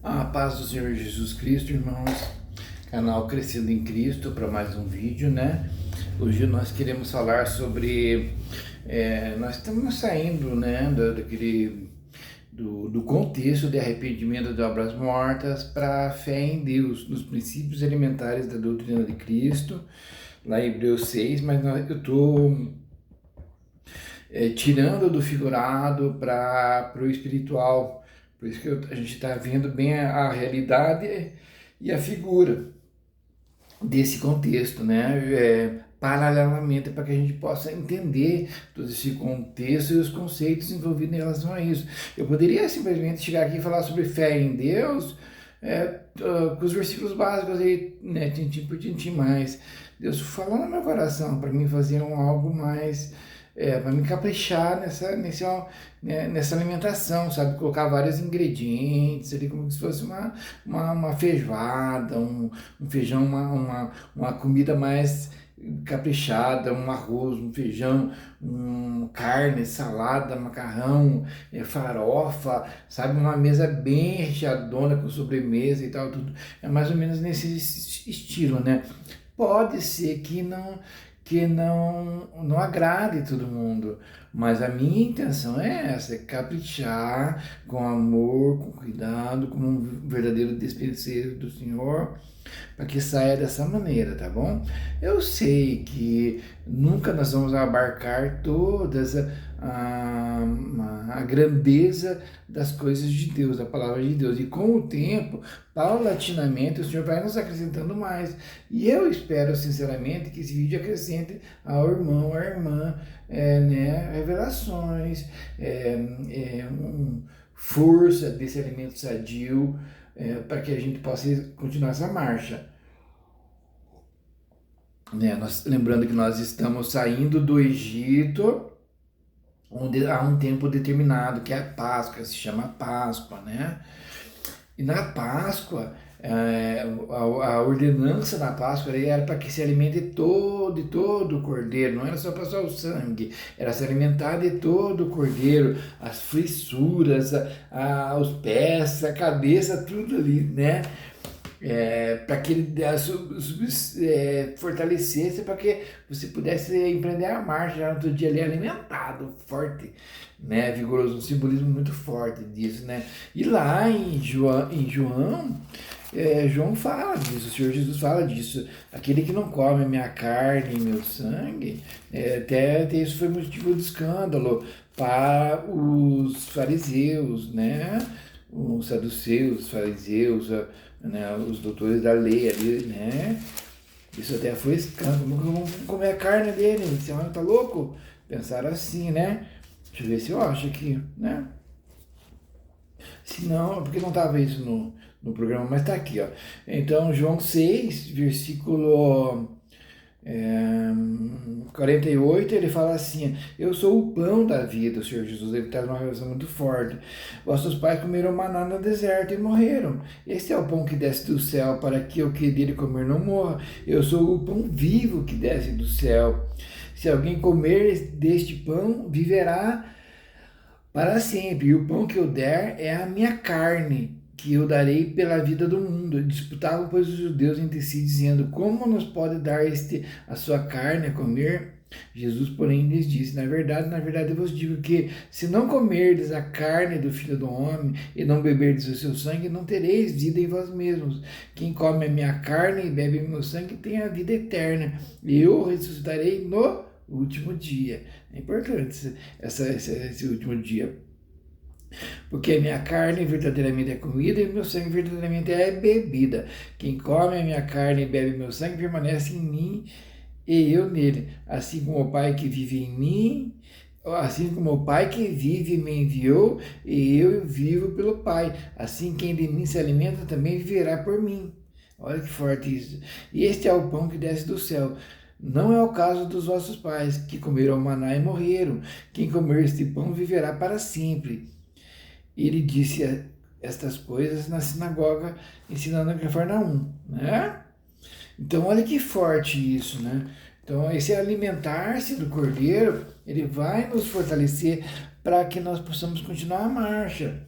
A paz do Senhor Jesus Cristo, irmãos. Canal Crescendo em Cristo para mais um vídeo, né? Hoje nós queremos falar sobre... nós estamos saindo, né, do contexto de arrependimento de obras mortas para a fé em Deus, nos princípios elementares da doutrina de Cristo, lá em Hebreus 6, mas eu estou tirando do figurado para o espiritual. Por isso que a gente está vendo bem a realidade e a figura desse contexto, né? Paralelamente, para que a gente possa entender todo esse contexto e os conceitos envolvidos em relação a isso. Eu poderia simplesmente chegar aqui e falar sobre fé em Deus, com os versículos básicos aí, né, tintim por tintim, mas Deus falou no meu coração para mim fazer algo mais, para me caprichar nessa alimentação, sabe? Colocar vários ingredientes ali, como se fosse uma feijoada, um feijão, uma comida mais caprichada, um arroz, um feijão, carne, salada, macarrão, farofa, sabe? Uma mesa bem recheadona com sobremesa e tal, tudo. É mais ou menos nesse estilo, né? Pode ser que não agrade todo mundo, mas a minha intenção é essa, é caprichar com amor, com cuidado, como um verdadeiro despenseiro do Senhor, para que saia dessa maneira, tá bom? Eu sei que nunca nós vamos abarcar todas a grandeza das coisas de Deus, da palavra de Deus, e com o tempo, paulatinamente, o Senhor vai nos acrescentando mais, e eu espero sinceramente que esse vídeo acrescente ao irmão, à irmã, né, revelações, força desse alimento sadio, para que a gente possa continuar essa marcha. Né? Lembrando que nós estamos saindo do Egito, onde há um tempo determinado, que é a Páscoa, se chama Páscoa, né? E na Páscoa, a ordenança da Páscoa era para que se alimente de todo o cordeiro, não era só passar o sangue, era se alimentar de todo o cordeiro, as fissuras, os pés, a cabeça, tudo ali, né? Para que ele fortalecesse, para que você pudesse empreender a marcha já no outro dia ali alimentado, forte, né, vigoroso, um simbolismo muito forte disso, né? E lá em João, João fala disso, o Senhor Jesus fala disso, aquele que não come a minha carne e meu sangue, até isso foi motivo de escândalo para os fariseus, né? Os saduceus, os fariseus, né, os doutores da lei ali, né? Isso até foi escândalo. Vamos comer a carne dele, esse homem tá louco? Pensaram assim, né? Deixa eu ver se eu acho aqui, né? Se não, porque não estava isso no programa, mas tá aqui, ó. Então, João 6, versículo 48, ele fala assim: eu sou o pão da vida. O Senhor Jesus, ele traz uma revelação muito forte. Vossos pais comeram maná no deserto e morreram. Este é o pão que desce do céu, para que o que dele comer não morra. Eu sou o pão vivo que desce do céu. Se alguém comer deste pão, viverá para sempre. E o pão que eu der é a minha carne, que eu darei pela vida do mundo. Disputavam, pois, os judeus entre si, dizendo: como nos pode dar a sua carne a comer? Jesus, porém, lhes disse: na verdade, eu vos digo que, se não comerdes a carne do Filho do Homem e não beberdes o seu sangue, não tereis vida em vós mesmos. Quem come a minha carne e bebe o meu sangue tem a vida eterna, e eu ressuscitarei no último dia. É importante esse último dia. Porque a minha carne verdadeiramente é comida e o meu sangue verdadeiramente é bebida. Quem come a minha carne e bebe meu sangue permanece em mim e eu nele. Assim como o Pai que vive em mim, assim como o Pai que vive me enviou, e eu vivo pelo Pai. Assim quem de mim se alimenta também viverá por mim. Olha que forte isso. E este é o pão que desce do céu. Não é o caso dos vossos pais, que comeram maná e morreram. Quem comer este pão viverá para sempre. Ele disse estas coisas na sinagoga, ensinando em Cafarnaum, né? Então, olha que forte isso, né? Então, esse alimentar-se do cordeiro, ele vai nos fortalecer para que nós possamos continuar a marcha.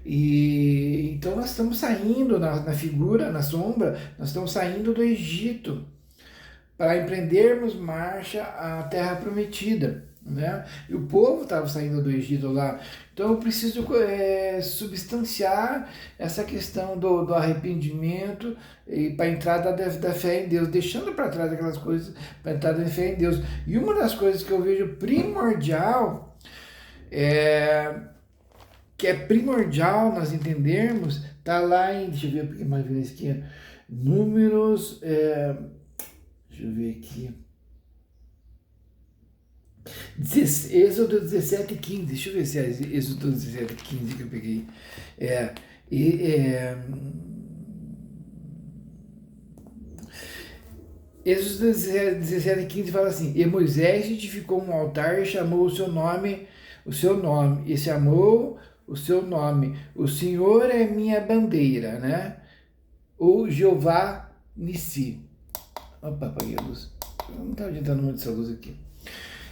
E então Então nós estamos saindo na figura, na sombra, nós estamos saindo do Egito para empreendermos marcha à terra prometida, né? E o povo estava saindo do Egito lá. Então eu preciso substanciar essa questão do arrependimento e para a entrada da fé em Deus, deixando para trás aquelas coisas para a entrada da fé em Deus. E uma das coisas que eu vejo primordial, que é primordial nós entendermos, está lá em, deixa eu ver mais vezes aqui, Números, deixa eu ver aqui, Êxodo 17, 15, deixa eu ver se é Êxodo 17, 15 que eu peguei. Êxodo 17, 15 fala assim: E Moisés edificou um altar e chamou o seu nome, e chamou o seu nome. O Senhor é minha bandeira, né? O Jeová Nissi. Opa, apaguei a luz. Eu não estava adiantando muito essa luz aqui.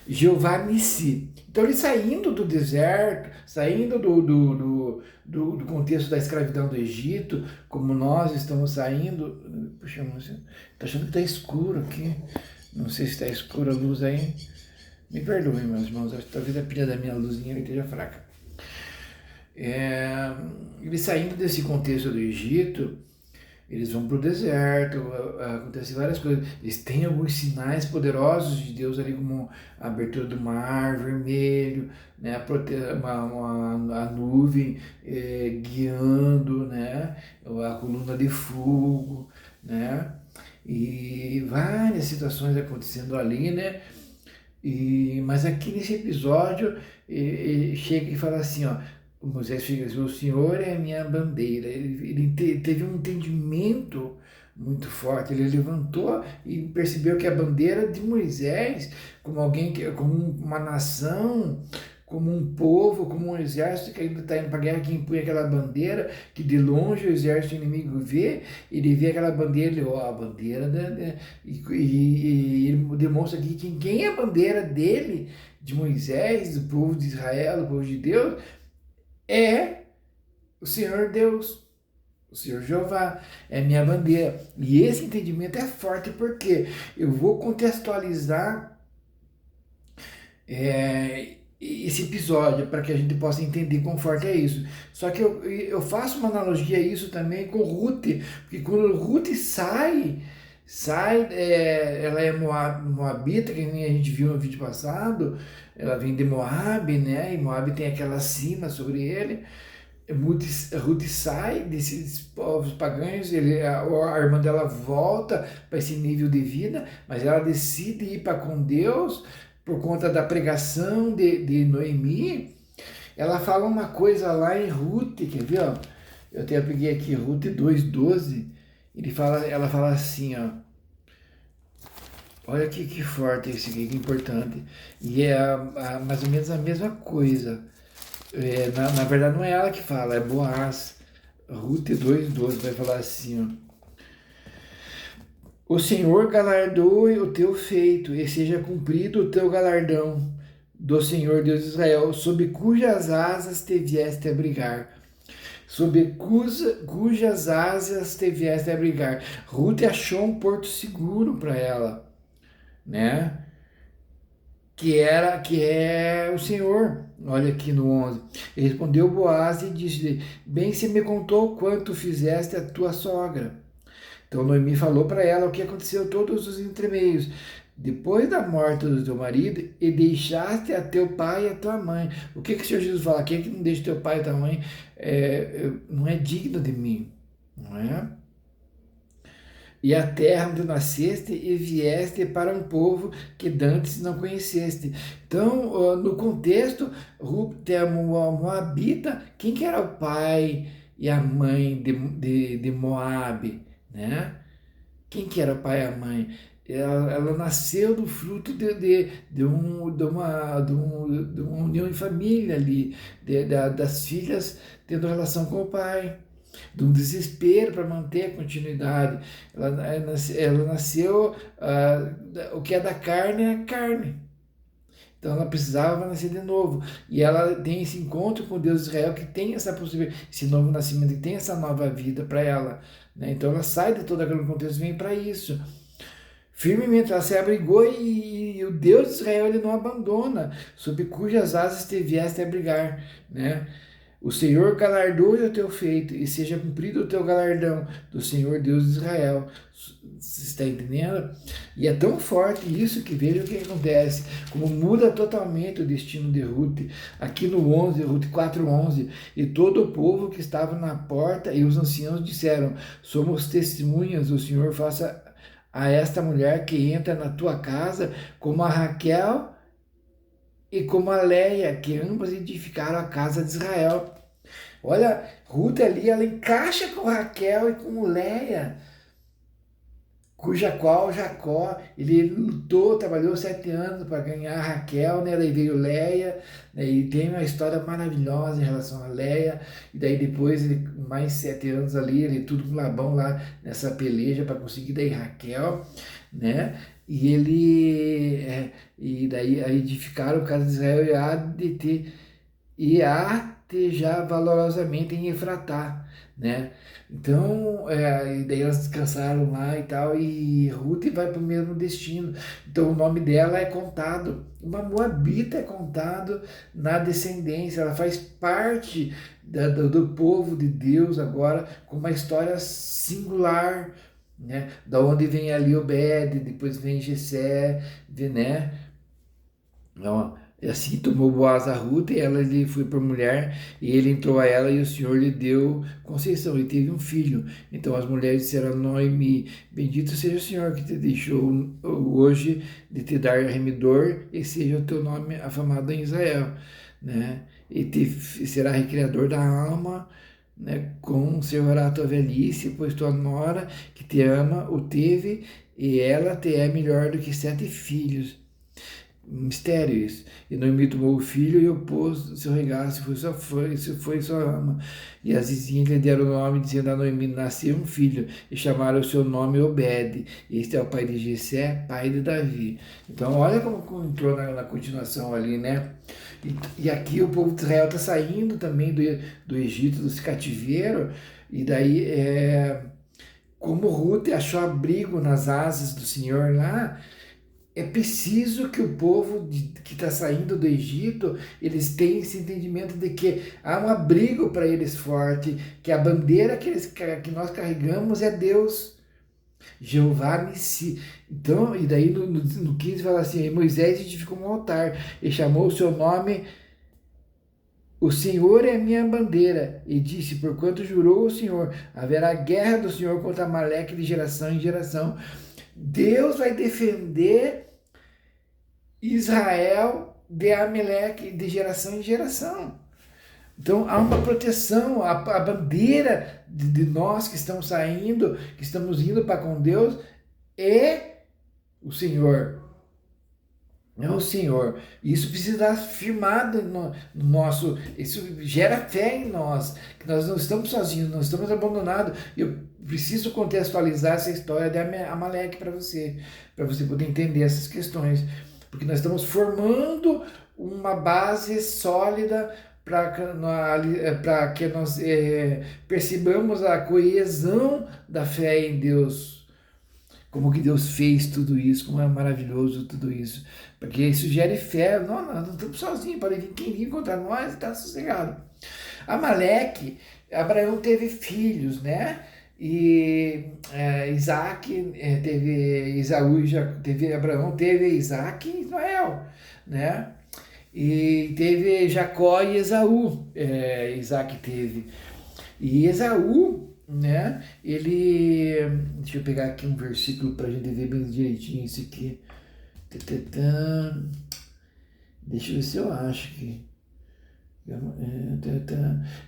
Jeová Nissi. Então ele saindo do deserto, saindo do contexto da escravidão do Egito, como nós estamos saindo. Puxa, tá achando que está escuro aqui? Não sei se está escura a luz aí. Me perdoem, meus irmãos, acho que talvez a pilha da minha luzinha esteja fraca. Ele saindo desse contexto do Egito, eles vão para o deserto, acontecem várias coisas. Eles têm alguns sinais poderosos de Deus ali, como a abertura do mar vermelho, né, a nuvem guiando, né, a coluna de fogo, né, e várias situações acontecendo ali, né. Mas aqui nesse episódio chega e fala assim, ó, Moisés chega assim: o Senhor é a minha bandeira. Ele teve um entendimento muito forte. Ele levantou e percebeu que a bandeira de Moisés, como alguém, como uma nação, como um povo, como um exército que ainda está indo para a guerra, que impõe aquela bandeira, que de longe o exército inimigo vê, ele vê aquela bandeira, ele, a bandeira, e ele demonstra aqui que quem é a bandeira dele, de Moisés, do povo de Israel, do povo de Deus, é o Senhor Deus, o Senhor Jeová, é minha bandeira. E esse entendimento é forte, porque eu vou contextualizar esse episódio para que a gente possa entender quão forte é isso. Só que eu faço uma analogia a isso também com Ruth, porque quando Ruth sai, ela é moabita, que nem a gente viu no vídeo passado, ela vem de Moabe, né? E Moabe tem aquela sina sobre ele. Ruth sai desses povos pagãos, a irmã dela volta para esse nível de vida, mas ela decide ir para com Deus por conta da pregação de Noemi. Ela fala uma coisa lá em Ruth, quer ver? Ó? Eu até peguei aqui, Ruth 2,12. Ela fala assim, ó. Olha que forte esse aqui, que importante. E é mais ou menos a mesma coisa. Na verdade não é ela que fala, é Boaz. Ruth 2,12 vai falar assim, ó. O Senhor galardoe o teu feito, e seja cumprido o teu galardão do Senhor Deus de Israel, sob cujas asas te vieste a abrigar. Sob cujas asas te vieste a abrigar. Ruth achou um porto seguro para ela, né? Que é o Senhor. Olha aqui no 11. Ele respondeu Boaz e disse: bem se me contou quanto fizeste a tua sogra. Então Noemi falou para ela o que aconteceu, todos os entremeios. Depois da morte do teu marido, e deixaste a teu pai e a tua mãe. O que o Senhor Jesus fala? Quem é que não deixa teu pai e tua mãe não é digno de mim, não é? E a terra onde nasceste e vieste para um povo que dantes não conheceste. Então, no contexto, Ruth é Moabita. Quem que era o pai e a mãe de Moabe, né? Quem que era o pai e a mãe? Ela nasceu do fruto de uma união em família ali, das filhas tendo relação com o pai, de um desespero para manter a continuidade. Ela nasceu, o que é da carne é carne. Então ela precisava nascer de novo. E ela tem esse encontro com o Deus de Israel que tem essa possibilidade, esse novo nascimento, que tem essa nova vida para ela. Né? Então ela sai de todo aquele contexto e vem para isso. Firmemente, ela se abrigou e o Deus de Israel ele não abandona, sob cujas asas te vieste a abrigar, né? O Senhor galardoe o teu feito e seja cumprido o teu galardão do Senhor Deus de Israel. Você está entendendo? E é tão forte isso que veja o que acontece, como muda totalmente o destino de Ruth. Aqui no 11, Ruth 4:11, e todo o povo que estava na porta e os anciãos disseram: somos testemunhas, o Senhor faça a esta mulher que entra na tua casa como a Raquel e como a Leia, que ambas edificaram a casa de Israel. Olha, Ruth ali, ela encaixa com Raquel e com Leia, cuja qual Jacó, ele lutou, trabalhou 7 anos para ganhar Raquel, né? Daí veio Leia, né? E tem uma história maravilhosa em relação a Leia, e daí depois, ele, mais 7 anos ali, ele tudo com Labão lá nessa peleja para conseguir daí Raquel, né? E e daí aí edificaram a casa de Israel e a ter já valorosamente em Efratá, né? Então, e daí elas descansaram lá e tal, e Ruth vai para o mesmo destino. Então, o nome dela é contado, uma moabita é contado na descendência, ela faz parte do povo de Deus agora, com uma história singular, né? Da onde vem ali Obed, depois vem Jessé, né? Então, assim tomou Boaz a Ruth, e ela lhe foi por mulher, e ele entrou a ela, e o Senhor lhe deu conceição, e teve um filho. Então as mulheres disseram a Noemi: bendito seja o Senhor que te deixou hoje de te dar remidor, e seja o teu nome afamado em Israel, né? Será recriador da alma, né? Conservará a tua velhice, pois tua nora que te ama o teve, e ela te é melhor do que 7 filhos. Mistério isso. E Noemi tomou o filho e opôs seu regaço, foi sua ama. E as vizinhas lhe deram o nome, dizendo a Noemi: nasceu um filho, e chamaram o seu nome Obed. Este é o pai de Jessé, pai de Davi. Então, olha como entrou na continuação ali, né? E aqui o povo de Israel está saindo também do Egito, desse cativeiro, e daí, como Ruth achou abrigo nas asas do Senhor lá, é preciso que o povo que está saindo do Egito, eles tenham esse entendimento de que há um abrigo para eles forte, que a bandeira que nós carregamos é Deus, Jeová Nissi. Então, e daí no 15 fala assim: e Moisés edificou um altar e chamou o seu nome, o Senhor é minha bandeira, e disse: porquanto jurou o Senhor, haverá guerra do Senhor contra Amaleque de geração em geração. Deus vai defender Israel de Amaleque de geração em geração. Então há uma proteção, a bandeira de nós que estamos saindo, que estamos indo para com Deus, é o Senhor. É o Senhor. Isso precisa estar firmado no nosso. Isso gera fé em nós, que nós não estamos sozinhos, não estamos abandonados. Eu preciso contextualizar essa história de Amaleque para você poder entender essas questões. Porque nós estamos formando uma base sólida para que nós percebamos a coesão da fé em Deus. Como que Deus fez tudo isso, como é maravilhoso tudo isso. Porque isso gera fé. Não, nós não estamos sozinhos, pode vir quem vir contra nós, está sossegado. Amaleque, Abraão teve filhos, né? E Isaac teve Esaú, Abraão teve Isaac e Ismael, né? E teve Jacó e Esaú, Isaac teve. E Esaú, né? Deixa eu pegar aqui um versículo para a gente ver bem direitinho isso aqui. Deixa eu ver se eu acho que.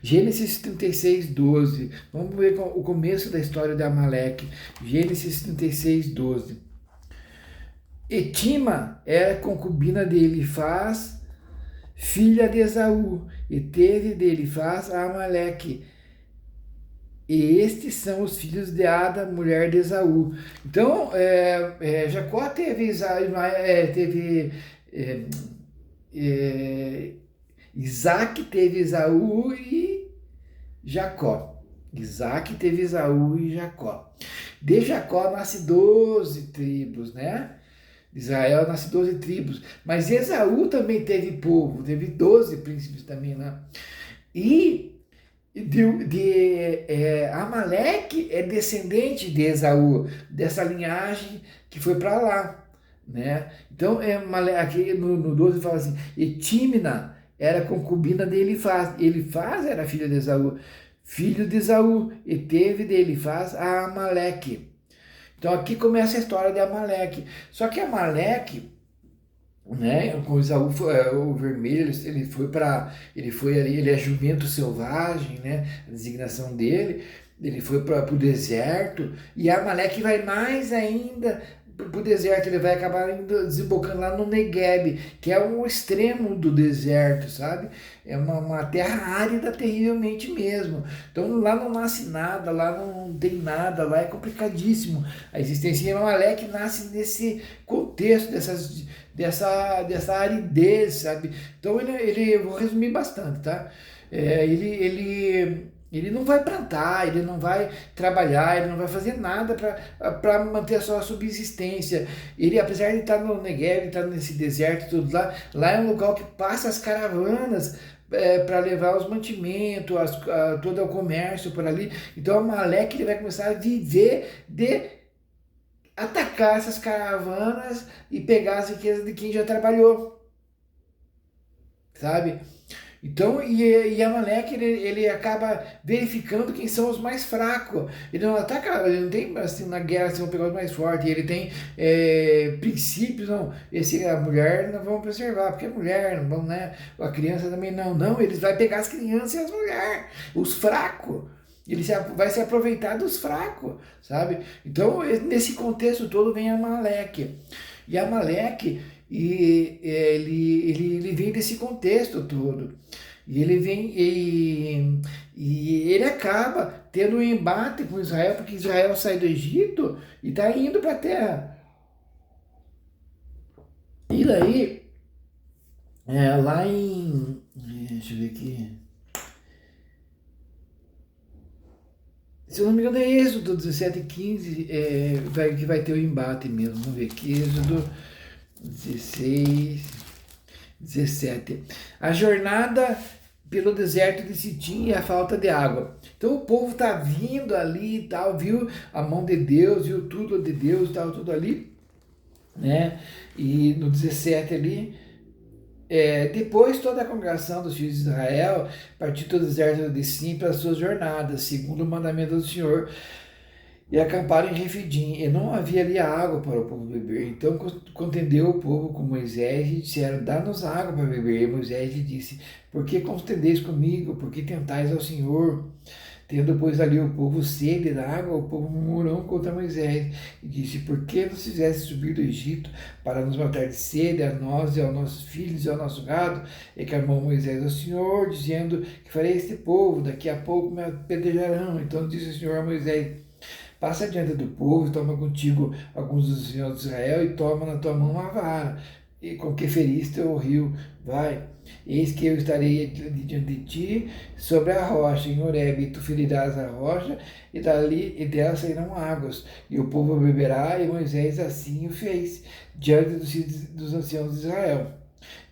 Gênesis 36:12. Vamos ver o começo da história de Amaleque. Gênesis 36:12. Etima era concubina de Elifaz, filha de Esaú, e teve de Elifaz a Amaleque. E estes são os filhos de Ada, mulher de Esaú. Então, Jacó teve é, Isaac teve Esaú e Jacó. Isaac teve Esaú e Jacó. De Jacó nasce 12 tribos, né? De Israel nasce 12 tribos. Mas Esaú também teve povo, teve 12 príncipes também, né? E Amaleque é descendente de Esaú, dessa linhagem que foi para lá, né? Então, aqui no 12 fala assim, e Tímina era concubina de Elifaz. Elifaz era filho de Esaú, e teve de Elifaz a Amaleque. Então aqui começa a história de Amaleque. Só que Amaleque, né, com Esaú, o vermelho, ele foi ali, ele é jumento selvagem, né, a designação dele, ele foi para o deserto, e Amaleque vai mais ainda para o deserto, ele vai acabar desembocando lá no Negueb, que é um extremo do deserto, sabe? É uma terra árida terrivelmente mesmo. Então lá não nasce nada, lá não tem nada, lá é complicadíssimo. A existência de Amaleque nasce nesse contexto dessa aridez, sabe? Então eu vou resumir bastante, tá? Ele não vai plantar, ele não vai trabalhar, ele não vai fazer nada para manter a sua subsistência. Ele, apesar de estar no Negev, estar nesse deserto e tudo lá é um lugar que passa as caravanas para levar os mantimentos, todo o comércio por ali. Então Amaleque ele vai começar a viver de atacar essas caravanas e pegar as riquezas de quem já trabalhou, sabe? Então, e Amaleque, ele acaba verificando quem são os mais fracos. Ele não ataca, ele não tem assim, na guerra assim, vão pegar os mais fortes. Ele tem princípios, não. A mulher não vão preservar, porque é mulher, não vão, né? A criança também não. Não, eles vai pegar as crianças e as mulheres, os fracos. Vai se aproveitar dos fracos, sabe? Então, nesse contexto todo vem Amaleque. E Amaleque, ele vem desse contexto todo. E ele vem e ele acaba tendo um embate com Israel, porque Israel sai do Egito e está indo para a terra. E daí, lá em. Deixa eu ver aqui. Se eu não me engano, é Êxodo 17 e 15 que vai ter o embate mesmo. Vamos ver aqui, Êxodo 16, 17. A jornada pelo deserto de Sitim e a falta de água. Então o povo está vindo ali e tal, viu a mão de Deus, viu tudo de Deus e tal, tudo ali, né? E no 17 ali, depois toda a congregação dos filhos de Israel partiu do deserto de Sim para as suas jornadas, segundo o mandamento do Senhor, e acamparam em Refidim, e não havia ali água para o povo beber. Então contendeu o povo com Moisés e disseram, dá-nos água para beber. E Moisés lhe disse, por que contendeis comigo? Por que tentais ao Senhor? Tendo, pois, ali o povo sede da água, o povo murmurou contra Moisés e disse, por que nos fizeste subir do Egito para nos matar de sede, a nós e aos nossos filhos e ao nosso gado? E clamou Moisés ao Senhor, dizendo, que farei este povo? Daqui a pouco me apedrejarão. Então disse o Senhor a Moisés, passa diante do povo, toma contigo alguns dos filhos de Israel e toma na tua mão uma vara, e com que feriste o rio, vai. Eis que eu estarei diante de ti sobre a rocha, em Horebe, e tu ferirás a rocha, e dela sairão águas, e o povo beberá, e Moisés assim o fez, diante dos anciãos de Israel.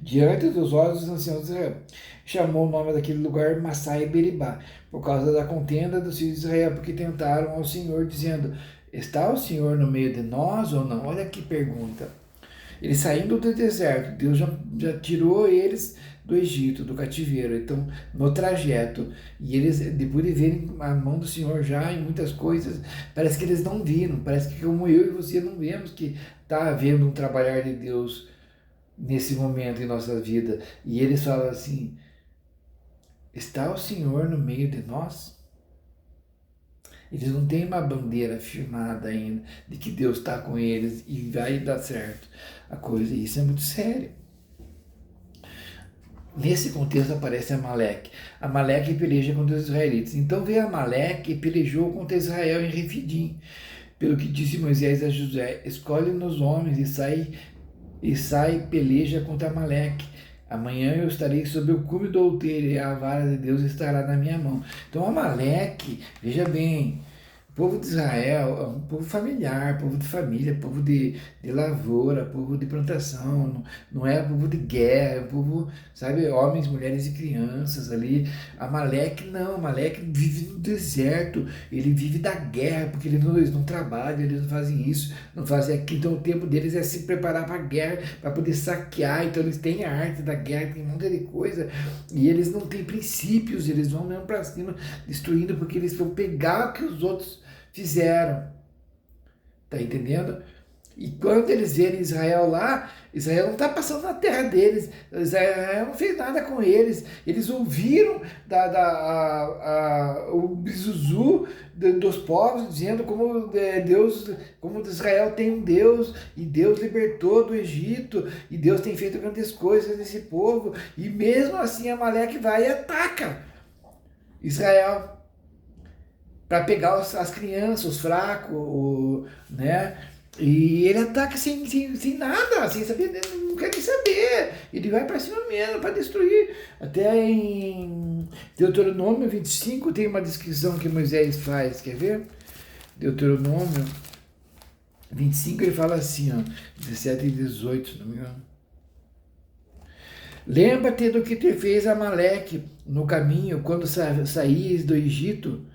Diante dos olhos dos anciãos de Israel. Chamou o nome daquele lugar Massá e Beribá, por causa da contenda dos filhos de Israel, porque tentaram ao Senhor, dizendo, está o Senhor no meio de nós ou não? Olha que pergunta. Eles saindo do deserto, Deus já tirou eles do Egito, do cativeiro, então no trajeto, e eles, depois de verem a mão do Senhor já em muitas coisas, parece que eles não viram, parece que como eu e você não vemos que está havendo um trabalhar de Deus nesse momento em nossa vida, e eles falam assim, está o Senhor no meio de nós? Eles não têm uma bandeira firmada ainda de que Deus está com eles e vai dar certo a coisa. E isso é muito sério. Nesse contexto aparece Amaleque. Amaleque peleja contra os israelitas. Então veio Amaleque e pelejou contra Israel em Refidim. Pelo que disse Moisés a Josué, escolhe-nos homens e sai peleja contra Amaleque. Amanhã eu estarei sobre o cume do outeiro e a vara de Deus estará na minha mão. Então Amaleque, veja bem, o povo de Israel é um povo familiar, povo de família, povo de lavoura, povo de plantação, não é povo de guerra, é um povo, sabe, homens, mulheres e crianças ali. Amaleque não, Amaleque vive no deserto, ele vive da guerra, porque eles não trabalham, eles não fazem isso, não fazem aquilo, então o tempo deles é se preparar para a guerra, para poder saquear, então eles têm a arte da guerra, tem um monte de coisa, e eles não têm princípios, eles vão mesmo para cima, destruindo, porque eles vão pegar o que os outros fizeram, tá entendendo? E quando eles verem Israel lá, Israel não está passando na terra deles, Israel não fez nada com eles, eles ouviram o bizuzu dos povos dizendo como Deus, como Israel tem um Deus, e Deus libertou do Egito, e Deus tem feito grandes coisas nesse povo, e mesmo assim Amaleque vai e ataca Israel, para pegar as crianças, os fracos, né? E ele ataca sem nada, sem saber, não quer nem saber. Ele vai para cima mesmo, para destruir. Até em Deuteronômio 25 tem uma descrição que Moisés faz, quer ver? Deuteronômio 25 ele fala assim, ó, 17 e 18, se não me engano. Lembra-te do que te fez Amaleque no caminho, quando saíes do Egito,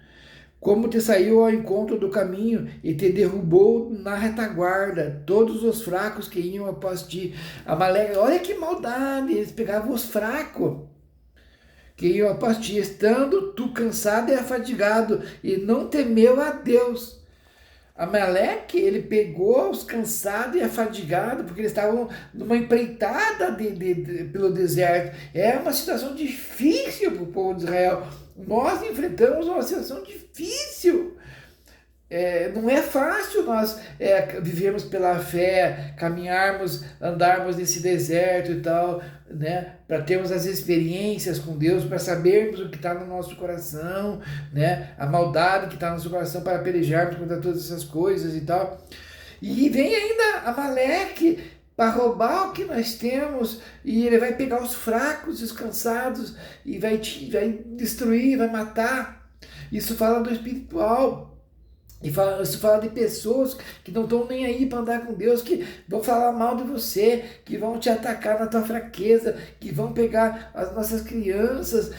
como te saiu ao encontro do caminho e te derrubou na retaguarda, todos os fracos que iam após ti. Amaleque, olha que maldade, eles pegavam os fracos que iam após ti, estando tu cansado e afadigado, e não temeu a Deus. Amaleque, ele pegou os cansados e afadigados, porque eles estavam numa empreitada pelo deserto. É uma situação difícil para o povo de Israel. Nós enfrentamos uma situação difícil. Não é fácil nós vivermos pela fé, caminharmos, andarmos nesse deserto e tal, né? Para termos as experiências com Deus, para sabermos o que está no nosso coração, né? A maldade que está no nosso coração, para pelejarmos contra todas essas coisas e tal. E vem ainda Amaleque para roubar o que nós temos, e ele vai pegar os fracos, os cansados, e vai destruir, vai matar. Isso fala do espiritual. Isso fala de pessoas que não estão nem aí para andar com Deus, que vão falar mal de você, que vão te atacar na tua fraqueza, que vão pegar as nossas crianças,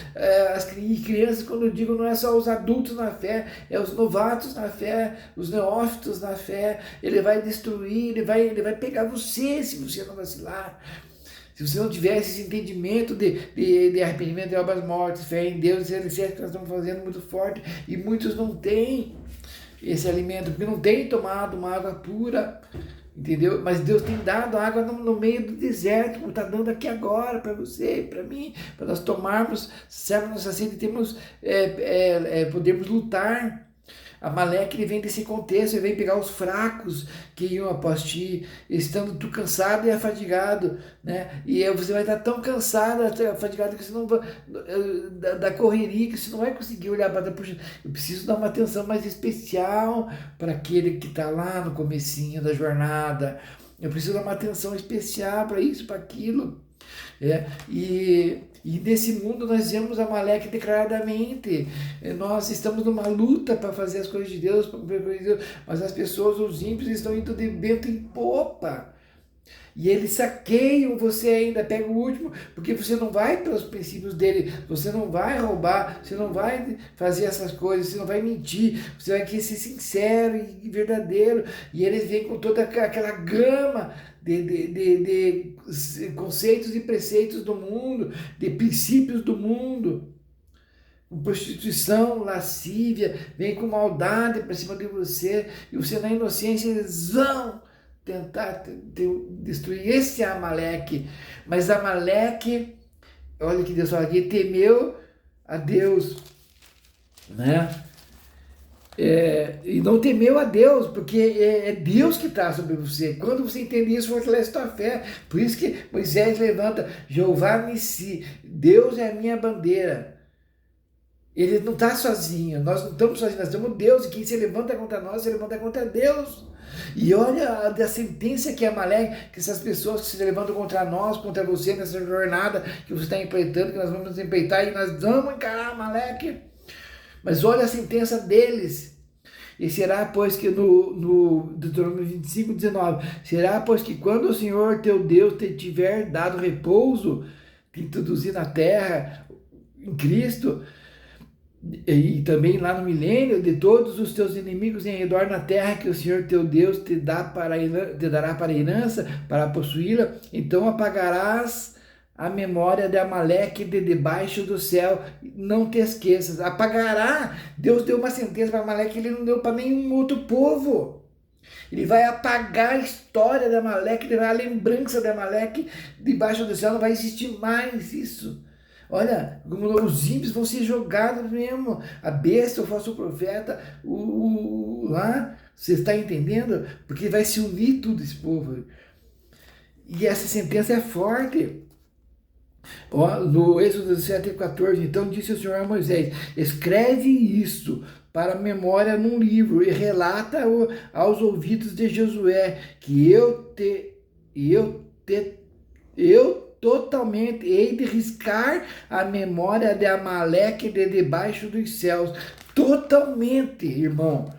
crianças, quando eu digo, não é só os adultos na fé, é os novatos na fé, os neófitos na fé. Ele vai destruir, ele vai pegar você, se você não vacilar. Se você não tiver esse entendimento de arrependimento de obras mortas, fé em Deus, esse alicerce que nós estamos fazendo muito forte, e muitos não têm esse alimento, porque não tem tomado uma água pura, entendeu? Mas Deus tem dado água no meio do deserto, como está dando aqui agora para você e para mim, para nós tomarmos, serve nossa sede e temos, podermos lutar. Amaleque, ele vem desse contexto, ele vem pegar os fracos que iam após ti, estando tu cansado e afadigado, né? E você vai estar tão cansado, afadigado, que você não vai, da correria, que você não vai conseguir olhar para trás. Puxa, eu preciso dar uma atenção mais especial para aquele que está lá no comecinho da jornada. Eu preciso dar uma atenção especial para isso, para aquilo. E nesse mundo nós vemos Amaleque declaradamente. Nós estamos numa luta para fazer as coisas de Deus, para cumprir as coisas de Deus, mas as pessoas, os ímpios, estão indo de vento em popa. E eles saqueiam você ainda, pega o último, porque você não vai pelos princípios dele, você não vai roubar, você não vai fazer essas coisas, você não vai mentir, você vai querer ser sincero e verdadeiro. E eles vêm com toda aquela gama de conceitos e preceitos do mundo, de princípios do mundo. Prostituição, lascívia, vem com maldade para cima de você, e você na inocência eles vão tentar destruir esse Amaleque. Mas Amaleque, olha que Deus fala aqui, temeu a Deus, né? E não temeu a Deus, porque é Deus que está sobre você. Quando você entende isso, fortalece a tua fé. Por isso que Moisés levanta, Jeová Nissi, Deus é a minha bandeira. Ele não está sozinho, nós não estamos sozinhos, nós temos Deus, e quem se levanta contra nós, se levanta contra Deus. E olha a sentença que Amaleque, que essas pessoas que se levantam contra nós, contra você, nessa jornada que você está empreitando, que nós vamos nos empreitar, e nós vamos encarar Amaleque. Mas olha a sentença deles. E será, pois, que no Deuteronômio 25, 19, será, pois, que quando o Senhor teu Deus te tiver dado repouso, te introduzir na terra, em Cristo, e também lá no milênio, de todos os teus inimigos em redor na terra que o Senhor teu Deus te dará para herança, para possuí-la, então apagarás a memória de Amaleque de debaixo do céu. Não te esqueças, apagará. Deus deu uma sentença para Amaleque, ele não deu para nenhum outro povo. Ele vai apagar a história de Amaleque, a lembrança de Amaleque debaixo do céu, não vai existir mais isso. Olha, os ímpios vão ser jogados mesmo. A besta, o falso profeta, lá, você está entendendo? Porque vai se unir tudo esse povo. E essa sentença é forte. Ó, no Êxodo 7:14, então disse o Senhor a Moisés: escreve isso para a memória num livro e relata aos ouvidos de Josué que eu totalmente hei de riscar a memória de Amaleque de debaixo dos céus. Totalmente, irmão.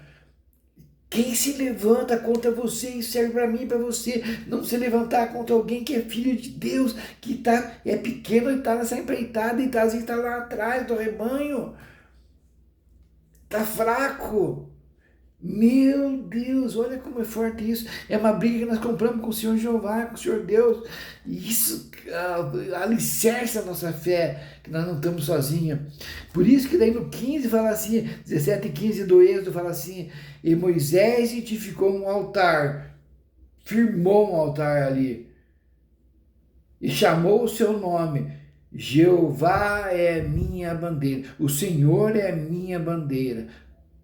Quem se levanta contra você, isso serve para mim e para você. Não se levantar contra alguém que é filho de Deus, que é pequeno e está nessa empreitada e está lá atrás do rebanho. Está fraco. Meu Deus, olha como é forte isso. É uma briga que nós compramos com o Senhor Jeová, com o Senhor Deus. E isso alicerça a nossa fé, que nós não estamos sozinhos. Por isso que daí no 15 fala assim, 17 e 15 do Êxodo fala assim, e Moisés edificou um altar, firmou um altar ali, e chamou o seu nome, Jeová é minha bandeira, o Senhor é minha bandeira.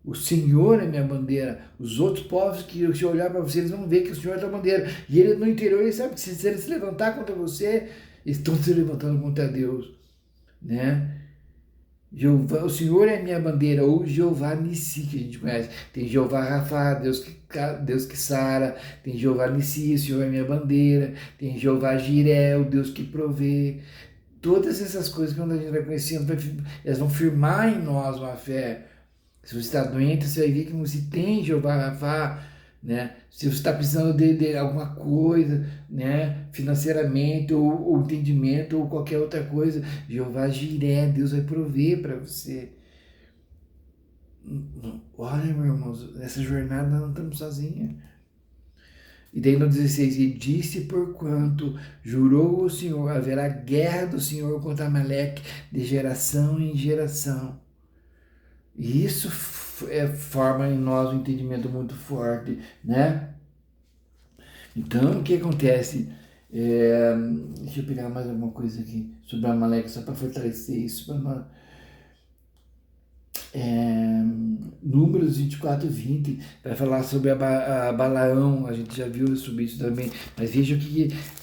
O Senhor é minha bandeira. Os outros povos que se olhar para você, eles vão ver que o Senhor é a tua bandeira. E ele no interior, ele sabe que se ele se levantar contra você, eles estão se levantando contra Deus, né? Jeová, o Senhor é minha bandeira, ou Jeová Nissi, que a gente conhece. Tem Jeová Rafa, Deus que sara. Tem Jeová Nissi, o Senhor é minha bandeira. Tem Jeová Jiré, o Deus que provê. Todas essas coisas, quando a gente vai conhecendo, elas vão firmar em nós uma fé. Se você está doente, você vai ver que você tem Jeová Rafa, né? Se você está precisando de alguma coisa, né? Financeiramente, ou entendimento, ou qualquer outra coisa, Jeová Jiré, Deus vai prover para você. Olha, meu irmão, nessa jornada nós não estamos sozinhos. E daí no 16, e disse porquanto jurou o Senhor, haverá guerra do Senhor contra Amaleque de geração em geração. E isso forma em nós um entendimento muito forte, né? Então, o que acontece? Deixa eu pegar mais alguma coisa aqui sobre a Amaleque, só para fortalecer isso para nós. Números 24, 20 vai falar sobre a Balaão. A gente já viu sobre isso também, mas veja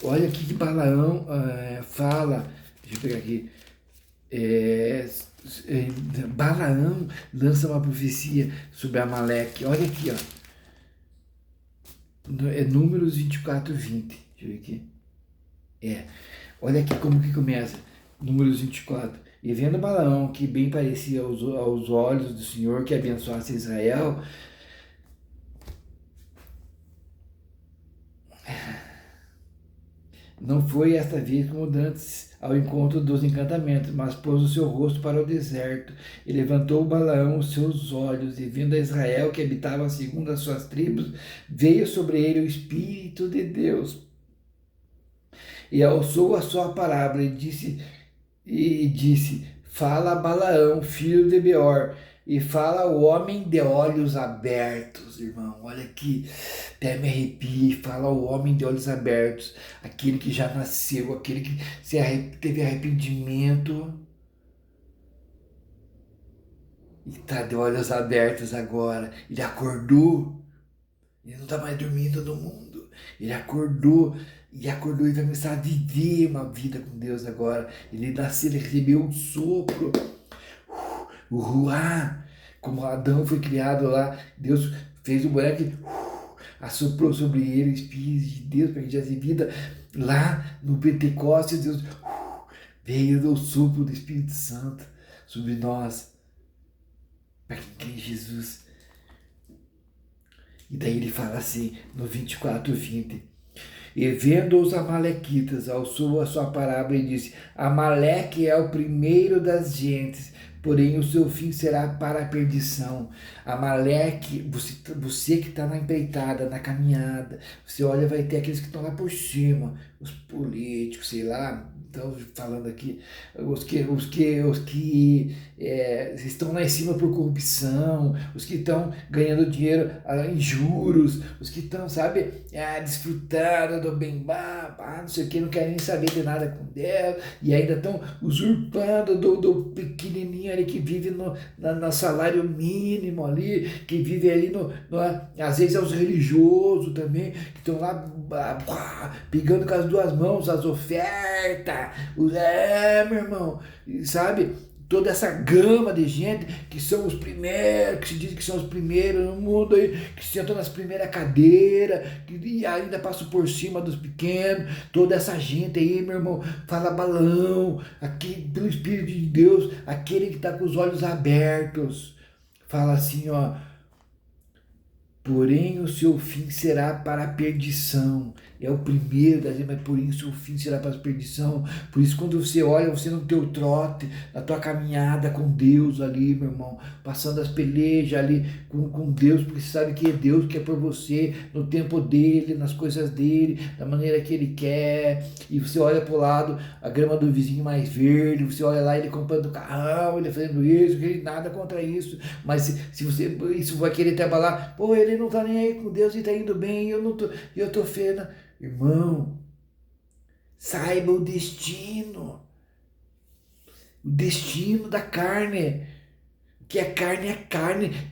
olha o que Balaão fala. Deixa eu pegar aqui. Balaão lança uma profecia sobre Amaleque. Olha aqui, ó. É Números 24, 20. Deixa eu ver aqui. Olha aqui como que começa. Números 24. E vendo Balaão, que bem parecia aos olhos do Senhor que abençoasse Israel, não foi esta vez como dantes ao encontro dos encantamentos, mas pôs o seu rosto para o deserto, e levantou Balaão os seus olhos, e vendo a Israel que habitava segundo as suas tribos, veio sobre ele o Espírito de Deus, e alçou a sua palavra, e disse, fala Balaão, filho de Beor, e fala o homem de olhos abertos, irmão, olha aqui, até me arrepio, fala o homem de olhos abertos, aquele que já nasceu, aquele que teve arrependimento, e está de olhos abertos agora, ele acordou, ele não está mais dormindo no mundo, ele acordou e vai começar a viver uma vida com Deus agora, ele nasceu, ele recebeu um sopro, o ruá, como Adão foi criado lá, Deus fez o buraco e assoprou sobre ele o Espírito de Deus para que tivesse vida. Lá no Pentecostes, Deus veio do sopro do Espírito Santo sobre nós, para quem crê em Jesus. E daí ele fala assim, no 24:20. E vendo os amalequitas, alçou a sua parábola e disse: Amaleque é o primeiro das gentes, porém o seu fim será para a perdição. Amaleque, você que está na empreitada, na caminhada, você olha, vai ter aqueles que estão lá por cima, os políticos, sei lá, estão falando aqui, os que estão lá em cima por corrupção, os que estão ganhando dinheiro em juros, os que estão, sabe, desfrutando do bem, não sei o que, não querem nem saber de nada com Deus, e ainda estão usurpando do pequenininho ali que vive no salário mínimo ali, que vive ali às vezes é os religiosos também, que estão lá pegando com as duas mãos as ofertas, meu irmão, sabe? Toda essa gama de gente que são os primeiros, que se diz que são os primeiros no mundo aí, que sentam nas primeiras cadeiras, que ainda passam por cima dos pequenos, toda essa gente aí, meu irmão, fala balão, aqui pelo Espírito de Deus, aquele que está com os olhos abertos, fala assim, ó, porém o seu fim será para a perdição. É o primeiro das vezes, mas porém o seu fim será para a perdição. Por isso quando você olha, você no teu trote, na tua caminhada com Deus ali, meu irmão, passando as pelejas ali com Deus, porque você sabe que é Deus que é por você, no tempo dele, nas coisas dele, da maneira que ele quer. E você olha para o lado, a grama do vizinho mais verde, você olha lá, ele comprando carrão, ele fazendo isso, ele nada contra isso. Mas se você, isso vai querer te abalar, pô, ele não tá nem aí com Deus e tá indo bem, eu tô feio. Irmão, saiba o destino da carne, que é carne,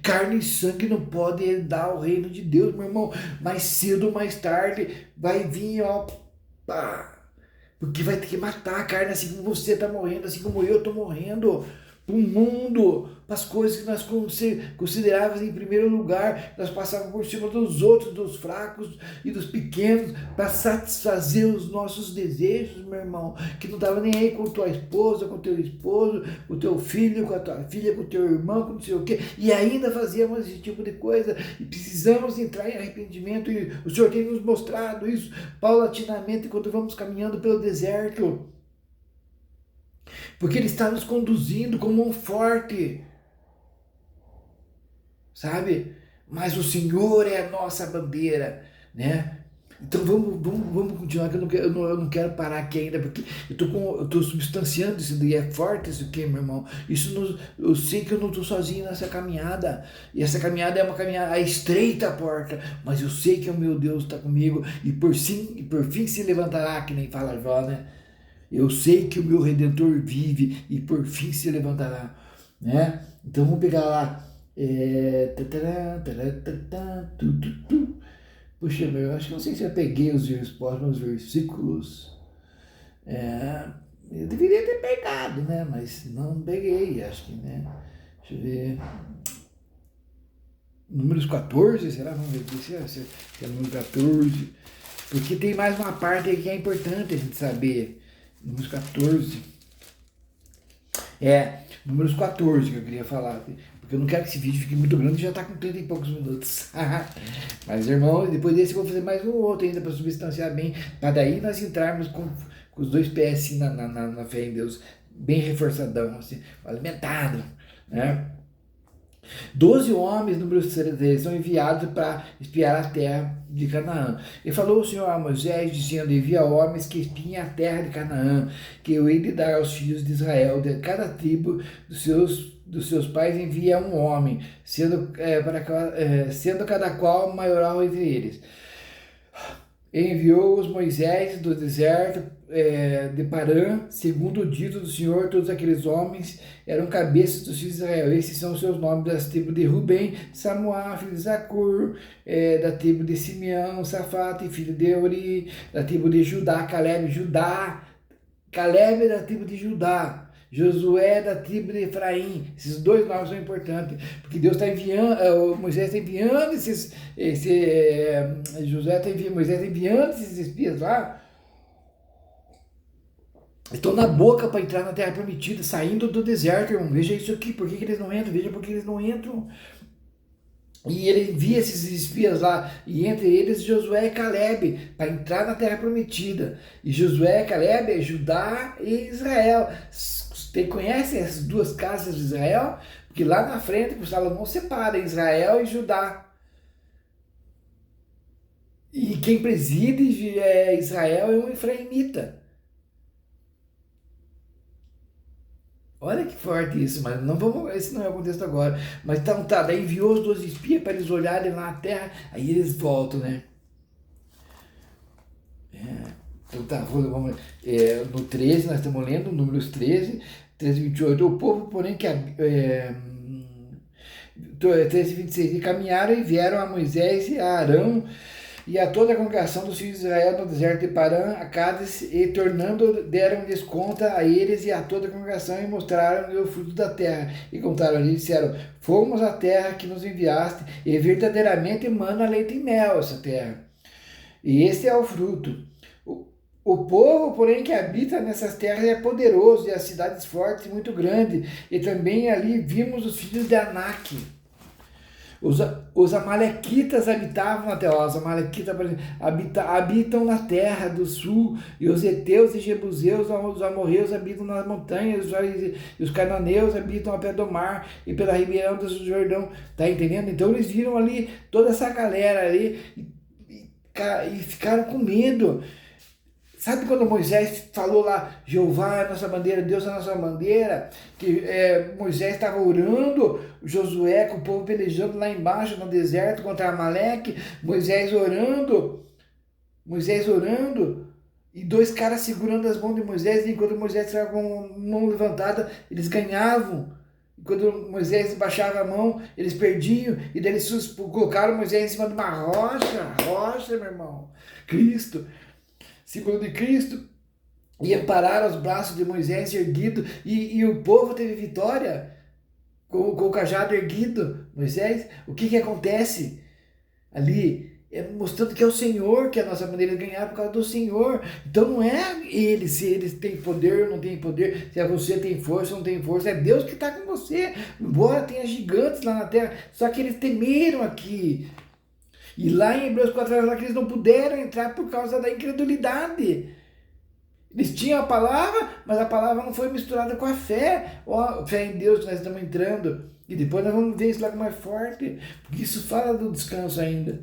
carne e sangue não podem herdar o reino de Deus, meu irmão, mais cedo ou mais tarde vai vir, ó, pá, porque vai ter que matar a carne assim como você tá morrendo, assim como eu tô morrendo, para o mundo, para as coisas que nós considerávamos em primeiro lugar, nós passávamos por cima dos outros, dos fracos e dos pequenos, para satisfazer os nossos desejos, meu irmão, que não estava nem aí com tua esposa, com teu esposo, com o teu filho, com a tua filha, com o teu irmão, com não sei o quê, e ainda fazíamos esse tipo de coisa, e precisamos entrar em arrependimento, e o Senhor tem nos mostrado isso paulatinamente enquanto vamos caminhando pelo deserto. Porque Ele está nos conduzindo como um forte, sabe? Mas o Senhor é a nossa bandeira, né? Então vamos continuar, que eu não quero parar aqui ainda, porque eu tô substanciando isso daí, é forte isso aqui, meu irmão. Eu sei que eu não estou sozinho nessa caminhada, e essa caminhada é uma caminhada, a estreita porta, mas eu sei que o meu Deus está comigo, e por fim se levantará, que nem fala Jó, né? Eu sei que o meu Redentor vive e por fim se levantará, né? Então vamos pegar lá. Puxa, eu acho que não sei se eu peguei os próximos versículos. Eu deveria ter pegado, né? Mas não peguei, acho que, né? Deixa eu ver. Números 14, será? Vamos ver se é número 14. Porque tem mais uma parte aí que é importante a gente saber. Números 14. Números 14 que eu queria falar. Porque eu não quero que esse vídeo fique muito grande, já está com 30 e poucos minutos. Mas, irmão, depois desse eu vou fazer mais um outro ainda para substanciar bem. Para daí nós entrarmos com os dois pés assim na fé em Deus, bem reforçadão, assim, alimentado, né? 12 homens, número 13, são enviados para espiar a terra de Canaã. E falou o Senhor a Moisés, dizendo: envia homens que espiem a terra de Canaã, que eu hei de dar aos filhos de Israel. De cada tribo dos seus pais envia um homem, sendo cada qual maioral entre eles. Enviou-os Moisés do deserto de Parã, segundo o dito do Senhor. Todos aqueles homens eram cabeças dos filhos de Israel. Esses são os seus nomes: das tribos de Rubem, Samuá, filho de Zacur, da tribo de Simeão, Safate, filho de Euri, da tribo de Judá, Caleb, Caleb da tribo de Judá, Josué da tribo de Efraim. Esses dois nomes são importantes, porque Deus está enviando, Moisés está enviando Moisés está enviando esses espias lá. Estão na boca para entrar na terra prometida, saindo do deserto, irmão. Veja isso aqui, por que eles não entram? Veja por que eles não entram. E ele envia esses espias lá, e entre eles Josué e Calebe, para entrar na terra prometida. E Josué e Calebe é Judá e Israel. Você conhece essas duas casas de Israel? Porque lá na frente o Salomão separa Israel e Judá. E quem preside Israel é um efraimita. Olha que forte isso, mas não vamos, esse não é o contexto agora. Mas então tá, daí enviou os 12 espias para eles olharem lá na terra, aí eles voltam, né? Então tá, vamos, no 13, nós estamos lendo, números 13, 28. O povo, porém, 13, 26, e caminharam e vieram a Moisés e a Arão e a toda a congregação dos filhos de Israel no deserto de Parã, a Cádiz, e tornando, deram-lhes conta a eles e a toda a congregação, e mostraram-lhe o fruto da terra. E contaram-lhe e disseram: fomos à terra que nos enviaste, e verdadeiramente mana leite e mel essa terra. E este é o fruto. O povo, porém, que habita nessas terras é poderoso, e as cidades fortes e muito grandes. E também ali vimos os filhos de Anak. Os amalequitas habitavam na terra. Os amalequitas habitam na terra do sul, e os heteus e jebuseus, os amorreus habitam nas montanhas, e os cananeus habitam ao pé do mar e pela ribeirão do Jordão. Tá entendendo? Então eles viram ali toda essa galera ali e ficaram com medo. Sabe quando Moisés falou lá, Jeová é a nossa bandeira, Deus é a nossa bandeira, que Moisés estava orando, Josué com o povo pelejando lá embaixo no deserto contra Amaleque, Moisés orando, e dois caras segurando as mãos de Moisés, e enquanto Moisés estava com a mão levantada, eles ganhavam. E quando Moisés baixava a mão, eles perdiam, e daí eles colocaram Moisés em cima de uma rocha, meu irmão, Cristo. Símbolo de Cristo, e ampararam os braços de Moisés erguido, e o povo teve vitória com o cajado erguido. Moisés, o que acontece ali? Mostrando que é o Senhor que é a nossa maneira de ganhar por causa do Senhor. Então não é ele, se eles têm poder ou não têm poder, se você tem força ou não tem força, é Deus que está com você. Embora tenha gigantes lá na terra, só que eles temeram aqui. E lá em Hebreus 4 fala que eles não puderam entrar por causa da incredulidade. Eles tinham a palavra, mas a palavra não foi misturada com a fé. Fé em Deus que nós estamos entrando. E depois nós vamos ver isso lá mais forte, porque isso fala do descanso ainda.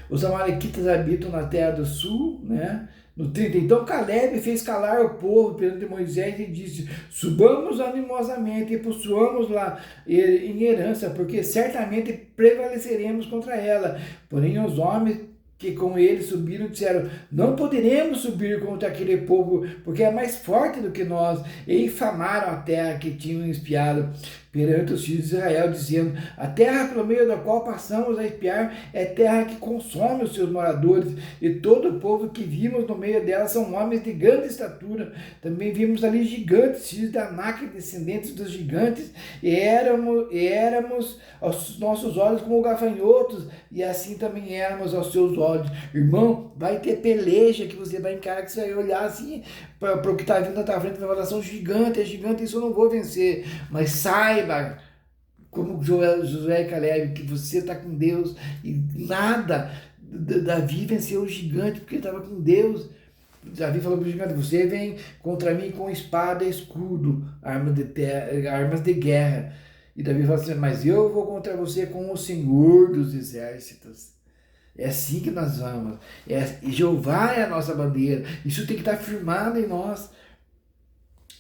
Os amalequitas habitam na terra do sul, né? No 30, então Calebe fez calar o povo perante Moisés e disse: subamos animosamente e possuamos lá em herança, porque certamente prevaleceremos contra ela. Porém os homens que com ele subiram disseram: não poderemos subir contra aquele povo, porque é mais forte do que nós. E infamaram a terra que tinham espiado perante os filhos de Israel, dizendo: a terra pelo meio da qual passamos a espiar é terra que consome os seus moradores, e todo o povo que vimos no meio dela são homens de grande estatura. Também vimos ali gigantes, filhos de Anak, descendentes dos gigantes, e éramos aos nossos olhos como gafanhotos, e assim também éramos aos seus olhos. Irmão, vai ter peleja que você vai encarar, que você vai olhar assim para o que está vindo na tua frente, vai falar: são gigantes, é gigante, isso eu não vou vencer. Mas saiba, como Josué e Calebe, que você está com Deus, e nada. Davi venceu o gigante porque estava com Deus. Davi falou para o gigante: você vem contra mim com espada e escudo, armas de guerra. E Davi falou assim: mas eu vou contra você com o Senhor dos exércitos. É assim que nós vamos. E Jeová é a nossa bandeira. Isso tem que estar firmado em nós,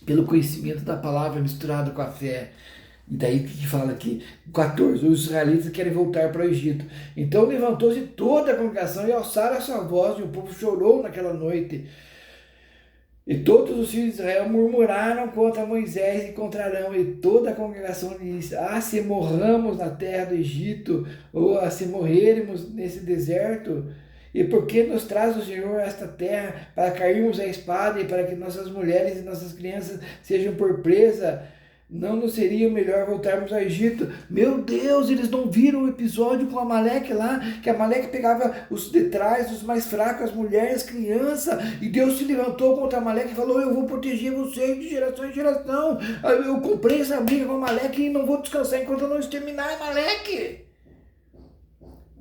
pelo conhecimento da palavra misturado com a fé. E daí o que fala aqui? 14. Os israelitas querem voltar para o Egito. Então levantou-se toda a congregação e alçaram a sua voz, e o povo chorou naquela noite. E todos os filhos de Israel murmuraram contra Moisés e contra Arão, e toda a congregação disse: se morramos na terra do Egito, ou se morrermos nesse deserto. E por que nos traz o Senhor a esta terra para cairmos à espada e para que nossas mulheres e nossas crianças sejam por presa? Não nos seria melhor voltarmos ao Egito? Meu Deus, eles não viram o episódio com Amaleque lá, que Amaleque pegava os de trás, os mais fracos, as mulheres, as crianças, e Deus se levantou contra Amaleque e falou: eu vou proteger vocês de geração em geração. Eu comprei essa briga com Amaleque e não vou descansar enquanto eu não exterminar Amaleque.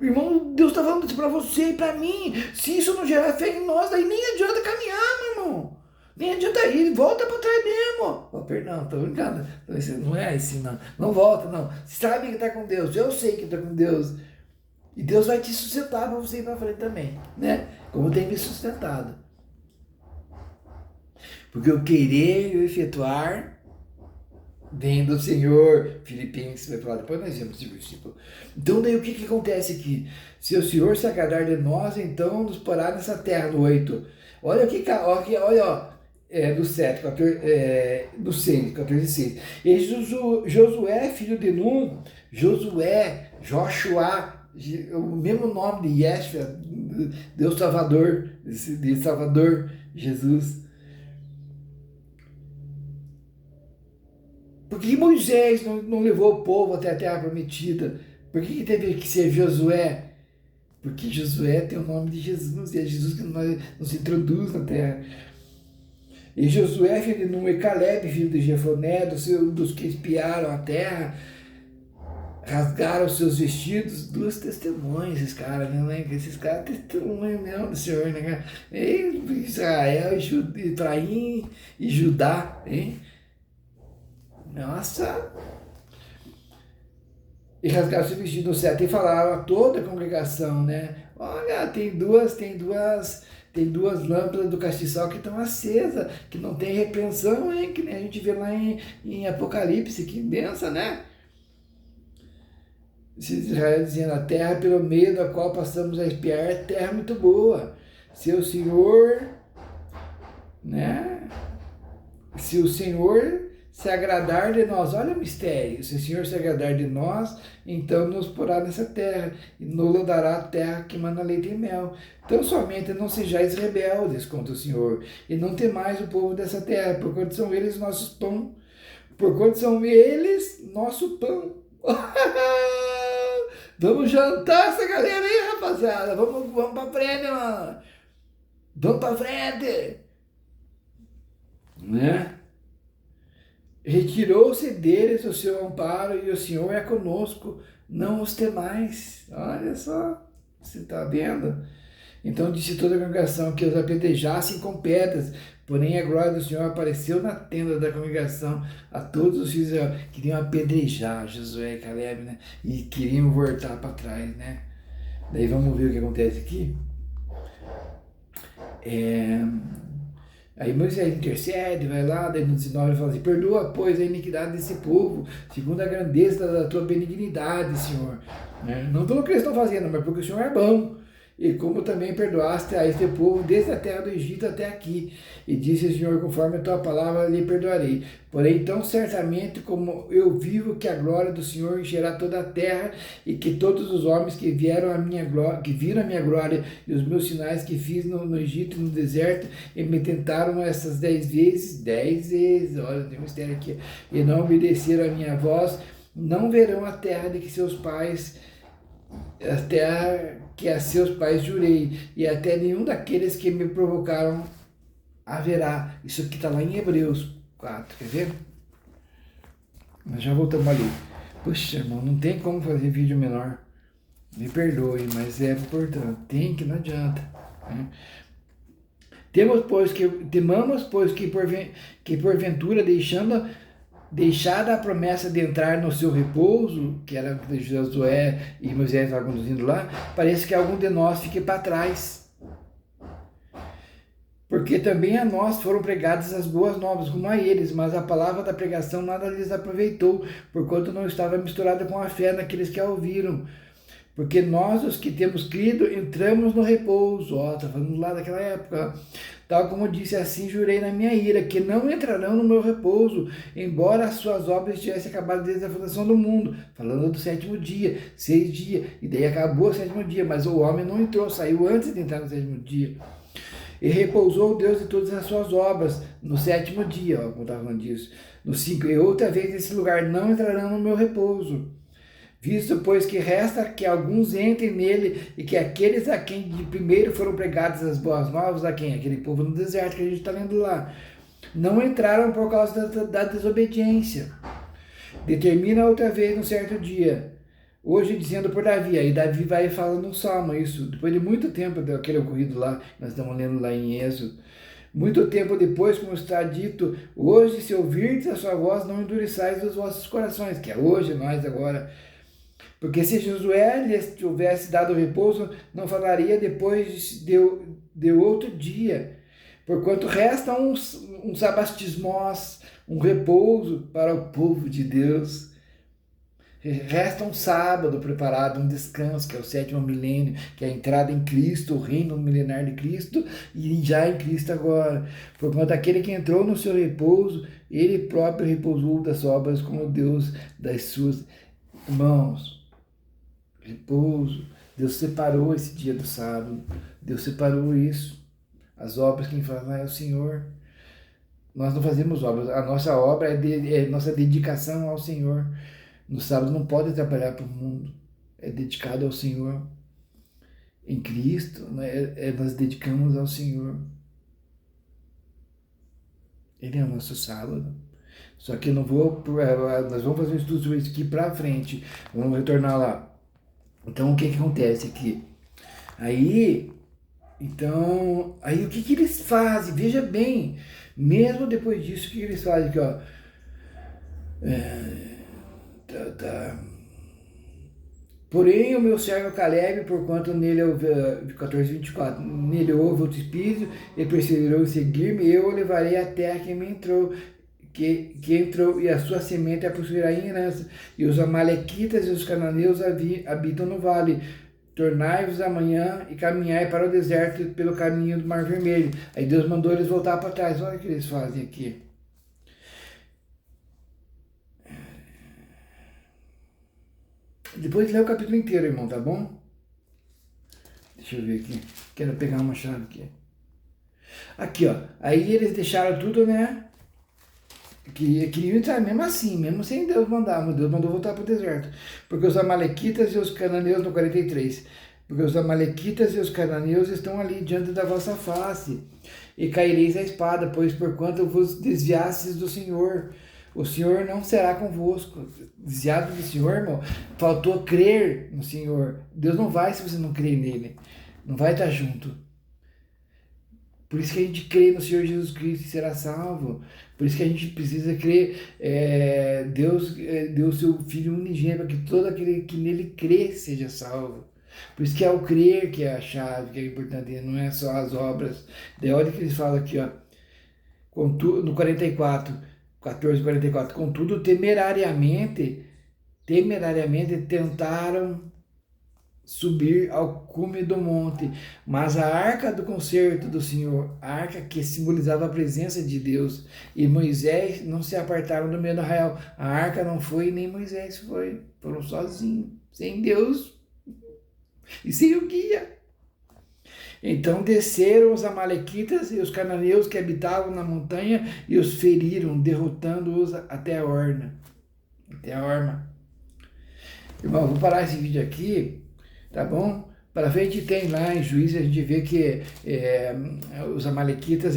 Irmão, Deus está falando isso para você e para mim. Se isso não gerar fé em nós, daí nem adianta caminhar, meu irmão. Nem adianta ir, volta para trás mesmo. Oh, perdão, tô brincando. Não é assim, não. Não volta, não. Sabe que está com Deus. Eu sei que está com Deus. E Deus vai te sustentar para você ir para frente também, né? Como tem me sustentado. Porque o querer e o efetuar vem do Senhor. Filipenses vai falar, depois nós vemos esse versículo. Então daí o que acontece aqui? Se o Senhor se agradar de nós, então nos porá nessa terra, no 8. Olha aqui, olha, ó. Do 7, 14, do 6, 14 e 6. E Josué, filho de Nun, Joshua, o mesmo nome de Yeshua, Deus Salvador, de Salvador, Jesus. Por que Moisés não levou o povo até a terra prometida? Por que teve que ser Josué? Porque Josué tem o nome de Jesus, e é Jesus que nos introduz na terra. E Josué, filho de Nun, e Caleb, filho de Jefoné, dos que espiaram a terra, rasgaram seus vestidos. Duas testemunhas, esses caras, né? Esses caras testemunham mesmo do Senhor, né? Israel, Efraim e Judá, hein? Nossa! E rasgaram seu vestido no 7 e falaram a toda a congregação, né? Olha, tem duas lâmpadas do castiçal que estão acesas, que não tem repreensão, hein? Que nem a gente vê lá em Apocalipse, que benção, né? Israel dizendo, a terra pelo meio da qual passamos a espiar é terra muito boa. Se o Senhor, né? Se o Senhor se agradar de nós, olha o mistério, se o Senhor se agradar de nós, então nos porá nessa terra, e nos dará a terra que manda leite e mel. Então somente não sejais rebeldes contra o Senhor, e não temais o povo dessa terra, porquanto são eles nossos pão, porquanto são eles nosso pão. Vamos jantar essa galera aí, rapaziada, vamos pra frente, mano. Vamos pra frente. Né? Retirou-se deles o seu amparo e o Senhor é conosco, não os temais. Olha só, você está vendo? Então disse toda a congregação que os apedrejassem com pedras, porém a glória do Senhor apareceu na tenda da congregação a todos os filhos de Israel. Queriam apedrejar Josué e Caleb, né? E queriam voltar para trás, né? Daí vamos ver o que acontece aqui. Aí Moisés intercede, vai lá, daí no 19 fala assim, perdoa, pois, a iniquidade desse povo, segundo a grandeza da tua benignidade, Senhor. Não pelo que eles estão fazendo, mas porque o Senhor é bom. E como também perdoaste a este povo desde a terra do Egito até aqui. E disse o Senhor, conforme a tua palavra lhe perdoarei. Porém, tão certamente como eu vivo, que a glória do Senhor encherá toda a terra, e que todos os homens que viram a minha glória, que viram a minha glória e os meus sinais que fiz no Egito e no deserto, e me tentaram essas 10 vezes, olha, tem um mistério aqui, e não obedeceram a minha voz, não verão a terra de que seus pais, a terra que a seus pais jurei, e até nenhum daqueles que me provocaram haverá. Isso aqui está lá em Hebreus 4, quer ver? Nós já voltamos ali. Puxa, irmão, não tem como fazer vídeo menor. Me perdoe, mas é importante. Tem que, não adianta. Né? Temamos, pois, que porventura, deixada a promessa de entrar no seu repouso, que era Josué e Moisés estavam conduzindo lá, parece que algum de nós fique para trás. Porque também a nós foram pregadas as boas novas, como a eles, mas a palavra da pregação nada lhes aproveitou, porquanto não estava misturada com a fé naqueles que a ouviram. Porque nós, os que temos crido, entramos no repouso. Ó, tá falando lá daquela época. Tal como disse, assim jurei na minha ira, que não entrarão no meu repouso, embora as suas obras tivessem acabado desde a fundação do mundo. Falando do sétimo dia, 6 dias. E daí acabou o sétimo dia, mas o homem não entrou, saiu antes de entrar no sétimo dia. E repousou Deus de todas as suas obras no sétimo dia, ó, como estava falando disso. No 5, e outra vez nesse lugar não entrarão no meu repouso. Visto, pois, que resta que alguns entrem nele e que aqueles a quem de primeiro foram pregadas as boas novas, a quem? Aquele povo no deserto que a gente está lendo lá, não entraram por causa da desobediência. Determina outra vez num certo dia, hoje dizendo por Davi, aí Davi vai falando um salmo, isso, depois de muito tempo daquele ocorrido lá, nós estamos lendo lá em Êxodo, muito tempo depois, como está dito, hoje se ouvirdes a sua voz, não endureçais os vossos corações, que é hoje, nós agora. Porque se Josué lhes tivesse dado repouso, não falaria depois de outro dia. Porquanto resta um sabatismos, um repouso para o povo de Deus. Resta um sábado preparado, um descanso, que é o sétimo milênio, que é a entrada em Cristo, o reino milenar de Cristo, e já em Cristo agora. Porquanto aquele que entrou no seu repouso, ele próprio repousou das obras como Deus das suas mãos. Repouso. Deus separou esse dia do sábado. Deus separou isso. As obras quem faz é o Senhor. Nós não fazemos obras. A nossa obra é nossa dedicação ao Senhor. No sábado não pode trabalhar para o mundo. É dedicado ao Senhor. Em Cristo, né, nós dedicamos ao Senhor. Ele é o nosso sábado. Só que eu não vou... Nós vamos fazer um estudo sobre isso aqui para frente. Vamos retornar lá. Então, o que acontece aqui? Aí o que eles fazem? Veja bem, mesmo depois disso, o que eles fazem aqui, ó? Porém, o meu servo Caleb, porquanto nele houve, 14:24, nele houve outro espírito, e perseverou em seguir-me, eu o levarei à terra que me entrou, que entrou, e a sua semente a possuirá em herança, e os amalequitas e os cananeus habitam no vale. Tornai-vos amanhã e caminhai para o deserto pelo caminho do Mar Vermelho. Aí Deus mandou eles voltar para trás. Olha o que eles fazem aqui. Depois lê o capítulo inteiro, irmão, tá bom? Deixa eu ver aqui. Quero pegar uma chave aqui. Aqui, ó. Aí eles deixaram tudo, né? Que queriam entrar mesmo assim, mesmo sem Deus mandar. Deus mandou voltar para o deserto. Porque os amalequitas e os cananeus, no 43, porque os amalequitas e os cananeus estão ali diante da vossa face, e caireis a espada, pois porquanto vos desviastes do Senhor, o Senhor não será convosco. Desviado do Senhor, irmão, faltou crer no Senhor. Deus não vai se você não crer nele. Não vai estar junto. Por isso que a gente crê no Senhor Jesus Cristo e será salvo. Por isso que a gente precisa crer. Deus deu o seu Filho unigênito para que todo aquele que nele crê seja salvo. Por isso que é o crer que é a chave, que é importante, não é só as obras. Daí olha que eles falam aqui, ó, no 44, 14, 44. Contudo, temerariamente tentaram subir ao cume do monte, mas a arca do concerto do Senhor, a arca que simbolizava a presença de Deus, e Moisés não se apartaram do meio do arraial. A arca não foi, nem Moisés foi, foram sozinhos, sem Deus e sem o guia. Então desceram os amalequitas e os cananeus que habitavam na montanha e os feriram, derrotando-os até a orna. Até a orma. Irmão, vou parar esse vídeo aqui, tá bom? Para frente tem lá em Juízes, a gente vê que os amalequitas,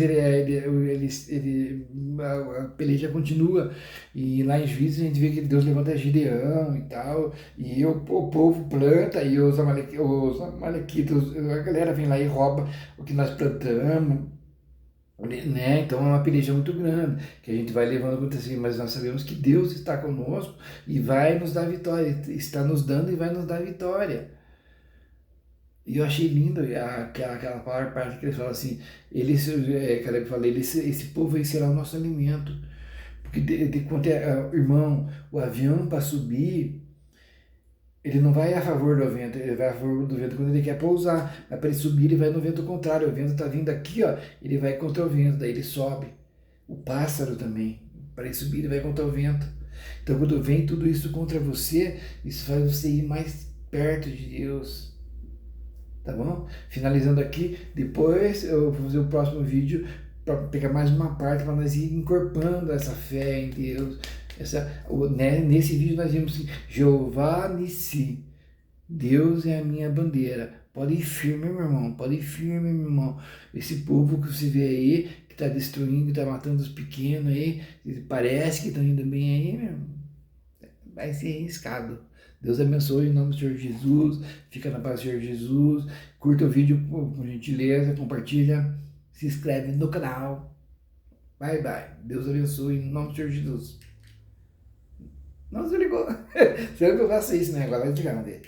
a peleja continua, e lá em Juízes a gente vê que Deus levanta Gideão e tal, e o povo planta, e os amalequitas, a galera vem lá e rouba o que nós plantamos, né? Então é uma peleja muito grande, que a gente vai levando contra si, mas nós sabemos que Deus está conosco e vai nos dar vitória, está nos dando e vai nos dar vitória. E eu achei lindo aquela parte que eles falam assim, Caleb fala, esse povo aí será o nosso alimento. Porque irmão, o avião para subir Ele não vai a favor do vento, ele vai a favor do vento quando ele quer pousar. Mas para ele subir, ele vai no vento contrário. O vento está vindo aqui, ó, ele vai contra o vento, daí ele sobe. O pássaro também, para ele subir, ele vai contra o vento. Então, quando vem tudo isso contra você, isso faz você ir mais perto de Deus. Tá bom? Finalizando aqui, depois eu vou fazer o próximo vídeo para pegar mais uma parte para nós ir incorporando essa fé em Deus. Nesse vídeo nós vimos assim, Jeová Nissi, Deus é a minha bandeira. Pode ir firme, meu irmão, pode ir firme, meu irmão. Esse povo que você vê aí, que está destruindo, que está matando os pequenos aí, parece que estão indo bem aí, meu irmão, vai ser arriscado. Deus abençoe em nome do Senhor Jesus. Fica na paz do Senhor Jesus. Curta o vídeo por gentileza, compartilha, se inscreve no canal. Bye, bye. Deus abençoe em nome do Senhor Jesus. Não, você ligou. Será que eu faço isso, né? Agora vai desligar, dele.